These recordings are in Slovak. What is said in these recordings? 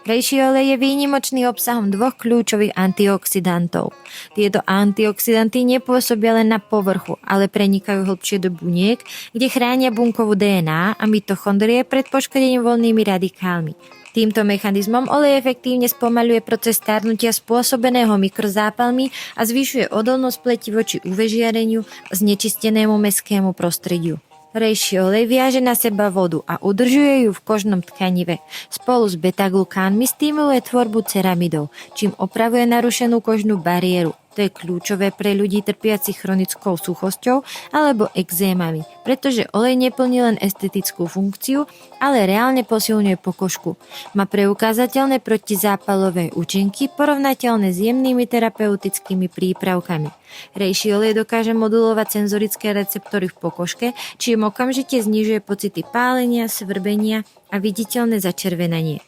Rejší olej je výnimočný obsahom dvoch kľúčových antioxidantov. Tieto antioxidanty nepôsobia len na povrchu, ale prenikajú hlbšie do buniek, kde chránia bunkovú DNA a mitochondrie pred poškodením voľnými radikálmi. Týmto mechanizmom olej efektívne spomaľuje proces starnutia spôsobeného mikrozápalmi a zvyšuje odolnosť pleti voči UV žiareniu a znečistenému mestskému prostrediu. Rejší olej viaže na seba vodu a udržuje ju v kožnom tkanive. Spolu s beta-glukánmi stimuluje tvorbu ceramidov, čím opravuje narušenú kožnú bariéru. To je kľúčové pre ľudí trpiacich chronickou suchosťou alebo ekzémami, pretože olej neplní len estetickú funkciu, ale reálne posilňuje pokožku. Má preukázateľné protizápalové účinky porovnateľné s jemnými terapeutickými prípravkami. Rejší olej dokáže modulovať senzorické receptory v pokožke, čím okamžite znižuje pocity pálenia, svrbenia a viditeľné začervenanie.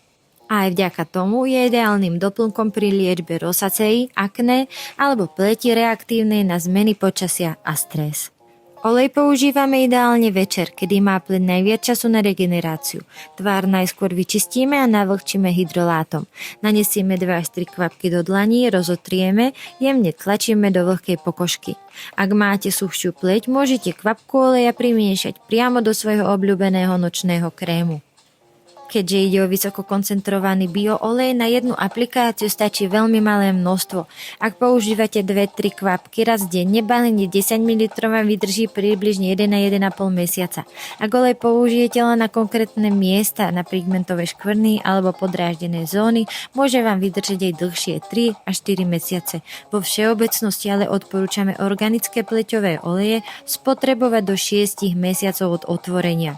A aj vďaka tomu je ideálnym doplnkom pri liečbe rosaceí, akné alebo pleti reaktívnej na zmeny počasia a stres. Olej používame ideálne večer, kedy má pleť najviac času na regeneráciu. Tvár najskôr vyčistíme a navlhčíme hydrolátom. Nanesieme 2 až 3 kvapky do dlaní, rozotrieme, jemne tlačíme do vlhkej pokožky. Ak máte suchšiu pleť, môžete kvapku oleja primiešať priamo do svojho obľúbeného nočného krému. Keďže ide o vysoko koncentrovaný bioolej, na jednu aplikáciu stačí veľmi malé množstvo. Ak používate 2-3 kvapky raz denne, balenie 10 ml vám vydrží približne 1-1,5 mesiaca. Ak olej použijete len na konkrétne miesta, na pigmentové škvrny alebo podráždené zóny, môže vám vydržať aj dlhšie 3 až 4 mesiace. Vo všeobecnosti ale odporúčame organické pleťové oleje spotrebovať do 6 mesiacov od otvorenia.